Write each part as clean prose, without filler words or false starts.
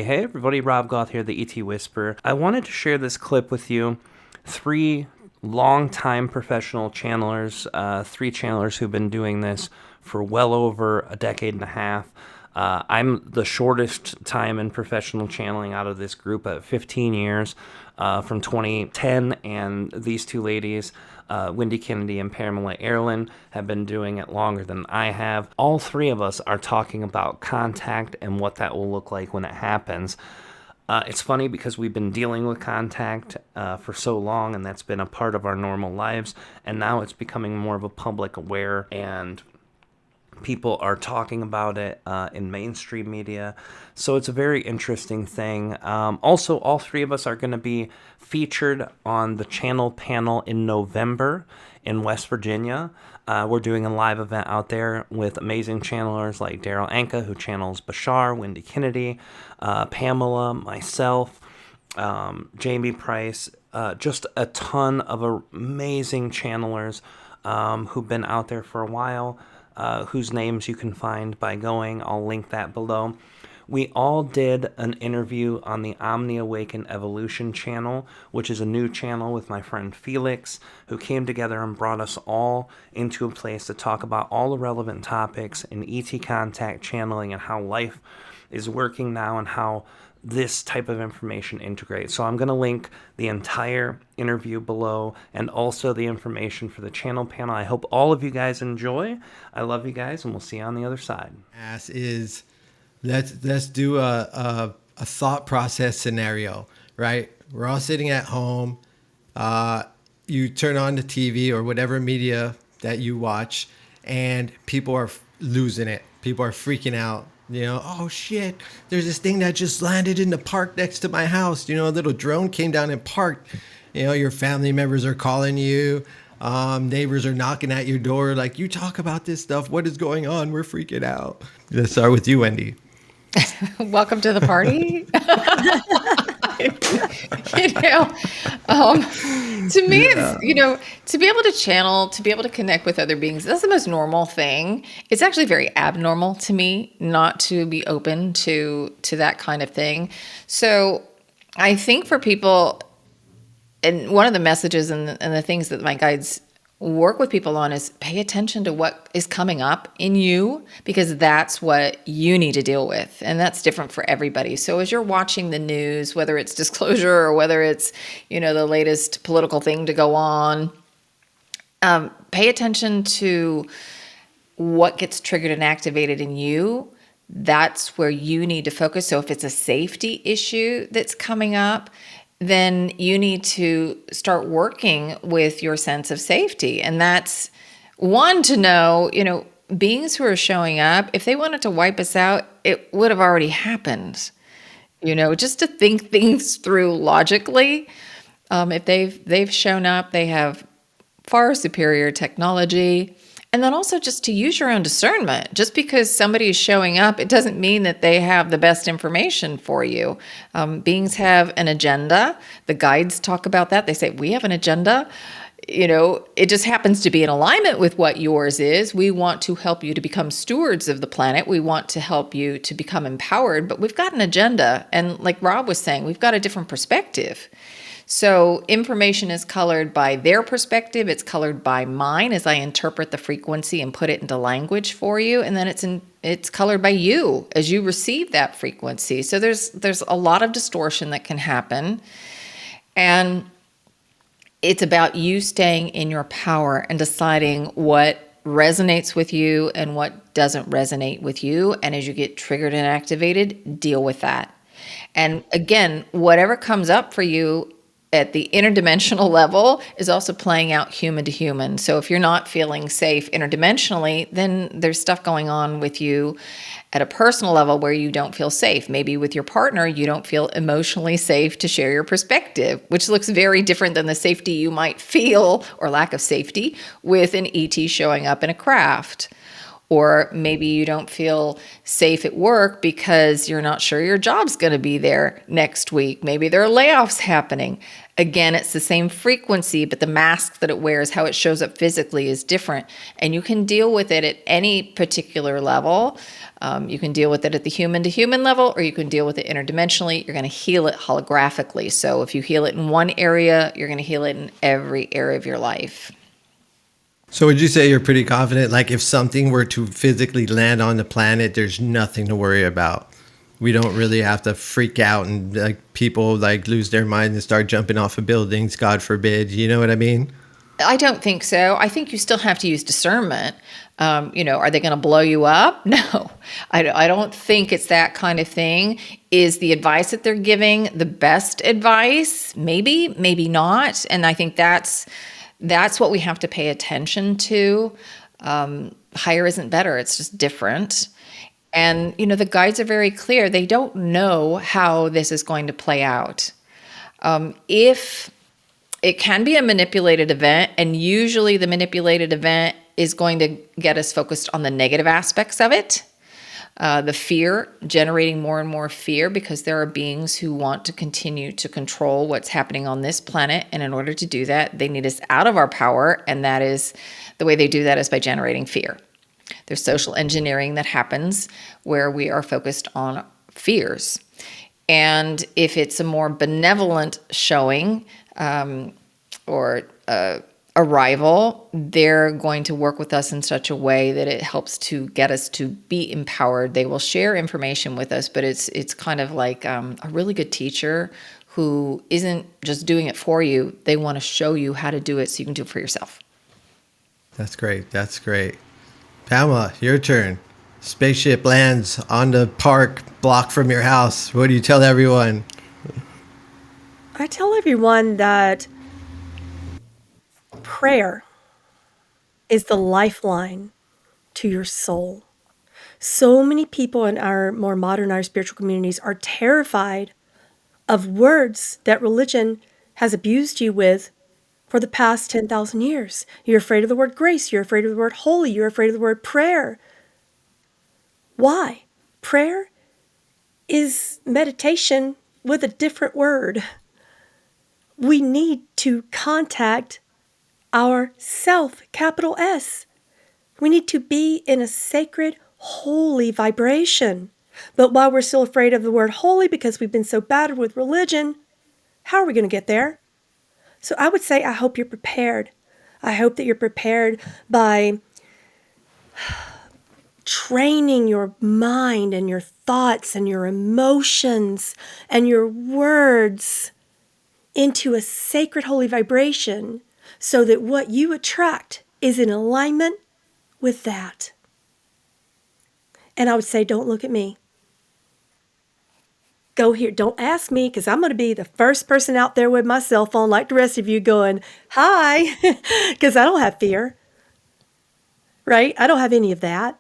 Hey everybody, Rob Gauthier, the ET Whisperer. I wanted to share this clip with you. 3 long-time professional channelers, 3 channelers who've been doing this for well over a decade and a half. I'm the shortest time in professional channeling out of this group at 15 years, from 2010, and these 2 ladies, Wendy Kennedy and Pamela Aaralyn, have been doing it longer than I have. All 3 of us are talking about contact and what that will look like when it happens. It's funny because we've been dealing with contact for so long, and that's been a part of our normal lives, and now it's becoming more of a public aware, and people are talking about it in mainstream media. So it's a very interesting thing. Also, all 3 of us are going to be featured on the channel panel in November in West Virginia. We're doing a live event out there with amazing channelers like Daryl Anka, who channels Bashar, Wendy Kennedy, Pamela, myself, Jamie Price, just a ton of amazing channelers who've been out there for a while, whose names you can find by going. I'll link that below. We all did an interview on the Omni-Awakened Evolution channel, which is a new channel with my friend Felix, who came together and brought us all into a place to talk about all the relevant topics in ET contact channeling and how life is working now and how this type of information integrates. So I'm going to link the entire interview below and also the information for the channel panel. I hope all of you guys enjoy. I love you guys, and we'll see you on the other side. Let's do a thought process scenario, right? We're all sitting at home. You turn on the TV or whatever media that you watch, and people are losing it. People are freaking out. Oh shit, there's this thing that just landed in the park next to my house. A little drone came down and parked. Your family members are calling you. Neighbors are knocking at your door. Like, you talk about this stuff. What is going on? We're freaking out. Let's start with you, Wendy. Welcome to the party. To me, it's, to be able to channel, to be able to connect with other beings, that's the most normal thing. It's actually very abnormal to me not to be open to that kind of thing. So I think for people, and one of the messages and the things that my guides work with people on is pay attention to what is coming up in you, because that's what you need to deal with. And that's different for everybody. So as you're watching the news, whether it's disclosure or whether it's, the latest political thing to go on, pay attention to what gets triggered and activated in you. That's where you need to focus. So if it's a safety issue that's coming up, then you need to start working with your sense of safety. And that's one, to know, beings who are showing up, if they wanted to wipe us out, it would have already happened. Just to think things through logically. If they've shown up, they have far superior technology. And then also just to use your own discernment. Just because somebody is showing up, it doesn't mean that they have the best information for you. Beings have an agenda. The guides talk about that. They say, we have an agenda. It just happens to be in alignment with what yours is. We want to help you to become stewards of the planet. We want to help you to become empowered, but we've got an agenda. And like Rob was saying, we've got a different perspective. So information is colored by their perspective. It's colored by mine as I interpret the frequency and put it into language for you. And then it's colored by you as you receive that frequency. So there's a lot of distortion that can happen. And it's about you staying in your power and deciding what resonates with you and what doesn't resonate with you. And as you get triggered and activated, deal with that. And again, whatever comes up for you at the interdimensional level is also playing out human to human. So if you're not feeling safe interdimensionally, then there's stuff going on with you at a personal level where you don't feel safe. Maybe with your partner, you don't feel emotionally safe to share your perspective, which looks very different than the safety you might feel, or lack of safety, with an ET showing up in a craft. Or maybe you don't feel safe at work because you're not sure your job's going to be there next week. Maybe there are layoffs happening. Again, it's the same frequency, but the mask that it wears, how it shows up physically is different. And you can deal with it at any particular level. You can deal with it at the human to human level, or you can deal with it interdimensionally. You're going to heal it holographically. So if you heal it in one area, you're going to heal it in every area of your life. So would you say you're pretty confident, like if something were to physically land on the planet, there's nothing to worry about? We don't really have to freak out and like people like lose their mind and start jumping off of buildings, God forbid. You know what I mean? I don't think so. I think you still have to use discernment. Are they going to blow you up? No, I don't think it's that kind of thing. Is the advice that they're giving the best advice? Maybe, maybe not. And I think that's what we have to pay attention to. Higher isn't better. It's just different. And, the guides are very clear. They don't know how this is going to play out. If it can be a manipulated event, and usually the manipulated event is going to get us focused on the negative aspects of it. The fear, generating more and more fear, because there are beings who want to continue to control what's happening on this planet. And in order to do that, they need us out of our power. And that is the way they do that is by generating fear. There's social engineering that happens where we are focused on fears. And if it's a more benevolent showing or arrival, they're going to work with us in such a way that it helps to get us to be empowered. They will share information with us, but it's kind of like a really good teacher who isn't just doing it for you. They want to show you how to do it so you can do it for yourself. That's great. That's great. Pamela, your turn. Spaceship lands on the park block from your house. What do you tell everyone? I tell everyone that prayer is the lifeline to your soul. So many people in our more modern, our spiritual communities are terrified of words that religion has abused you with for the past 10,000 years. You're afraid of the word grace. You're afraid of the word holy. You're afraid of the word prayer. Why? Prayer is meditation with a different word. We need to contact our self, capital S. We need to be in a sacred, holy vibration. But while we're still afraid of the word holy because we've been so battered with religion, how are we going to get there? So I would say I hope you're prepared. I hope that you're prepared by training your mind and your thoughts and your emotions and your words into a sacred holy vibration so that what you attract is in alignment with that. And I would say, don't look at me. Go here. Don't ask me, because I'm going to be the first person out there with my cell phone like the rest of you going, hi, because I don't have fear, right? I don't have any of that,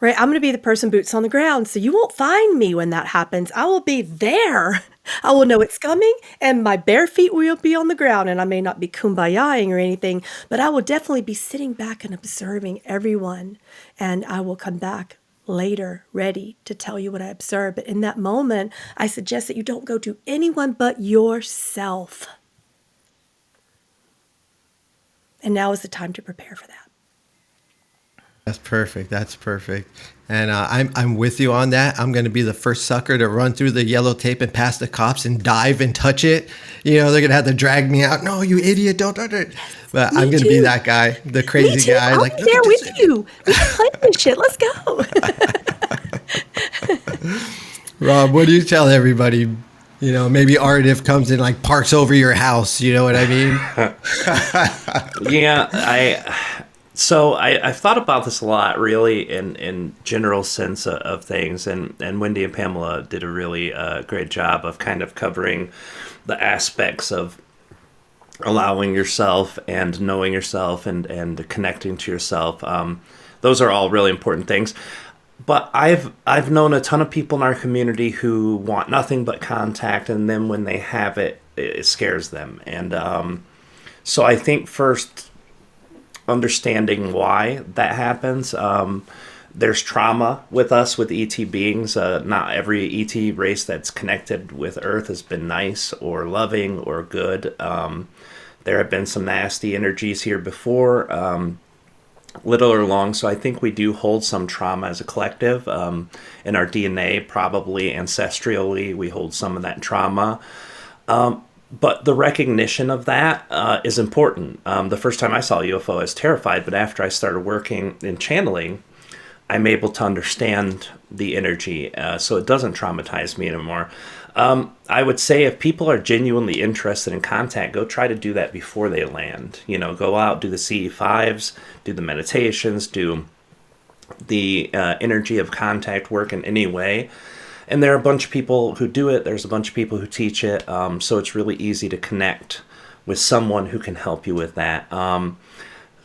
right? I'm going to be the person boots on the ground. So you won't find me when that happens. I will be there. I will know it's coming, and my bare feet will be on the ground, and I may not be kumbayaing or anything, but I will definitely be sitting back and observing everyone, and I will come back later ready to tell you what I observed. But in that moment, I suggest that you don't go to anyone but yourself. And now is the time to prepare for that. That's perfect. That's perfect. And I'm with you on that. I'm going to be the first sucker to run through the yellow tape and past the cops and dive and touch it. They're going to have to drag me out. No, you idiot. Don't do it. But I'm going to be that guy, the crazy guy. I'll like, be there with you. We can play this shit. Let's go. Rob, what do you tell everybody? Maybe Ardif comes and like parks over your house. You know what I mean? Yeah, I've thought about this a lot, really, in general sense of things, and Wendy and Pamela did a really great job of kind of covering the aspects of allowing yourself and knowing yourself and connecting to yourself. Those are all really important things. But I've known a ton of people in our community who want nothing but contact, and then when they have it, it scares them. And so I think first, understanding why that happens. There's trauma with us with ET beings. Not every ET race that's connected with Earth has been nice or loving or good. There have been some nasty energies here before, little or long. So I think we do hold some trauma as a collective. In our DNA, probably ancestrally, we hold some of that trauma. But the recognition of that is important. The first time I saw a UFO, I was terrified, but after I started working in channeling, I'm able to understand the energy, so it doesn't traumatize me anymore. I would say if people are genuinely interested in contact, go try to do that before they land. Go out, do the CE5s, do the meditations, do the energy of contact work in any way. And there are a bunch of people who do it. There's a bunch of people who teach it. So it's really easy to connect with someone who can help you with that.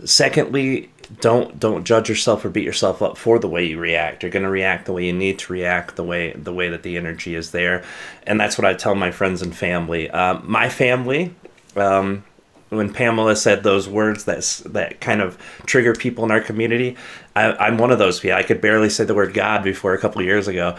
Secondly, don't judge yourself or beat yourself up for the way you react. You're going to react the way you need to react, the way that the energy is there. And that's what I tell my friends and family. My family, when Pamela said those words that kind of trigger people in our community, I'm one of those people. I could barely say the word God before a couple of years ago.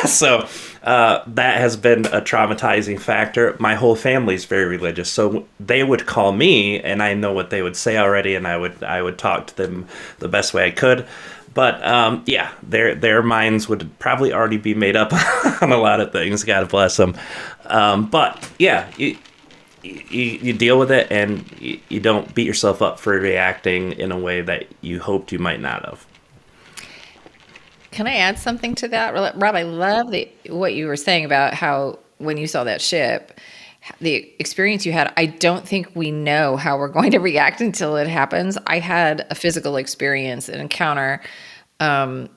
So that has been a traumatizing factor. My whole family is very religious. So they would call me, and I know what they would say already, and I would talk to them the best way I could. But yeah, their minds would probably already be made up on a lot of things. God bless them. But yeah, you deal with it, and you don't beat yourself up for reacting in a way that you hoped you might not have. Can I add something to that? Rob, I love what you were saying about how when you saw that ship, the experience you had. I don't think we know how we're going to react until it happens. I had a physical experience, an encounter, I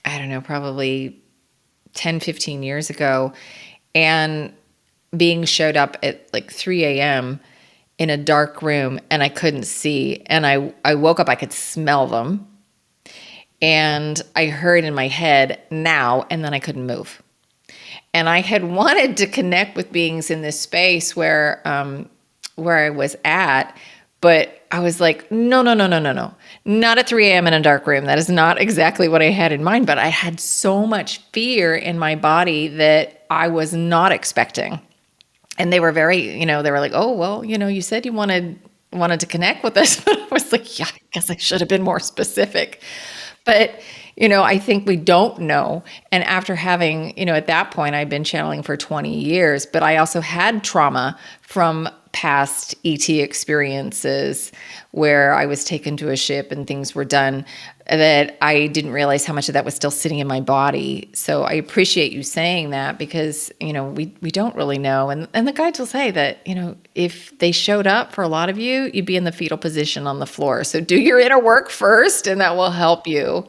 don't know, probably 10, 15 years ago, and being showed up at like 3 a.m. in a dark room, and I couldn't see. And I woke up, I could smell them. And I heard in my head, now, and then I couldn't move. And I had wanted to connect with beings in this space where I was at, but I was like, no. Not at 3 a.m. in a dark room. That is not exactly what I had in mind. But I had so much fear in my body that I was not expecting. And they were very, they were like, oh, well, you said you wanted to connect with us. But I was like, yeah, I guess I should have been more specific. But, I think we don't know. And after having, at that point, I'd been channeling for 20 years, but I also had trauma from past ET experiences where I was taken to a ship and things were done that I didn't realize how much of that was still sitting in my body. So I appreciate you saying that because, we don't really know. And the guides will say that, if they showed up for a lot of you, you'd be in the fetal position on the floor. So do your inner work first, and that will help you.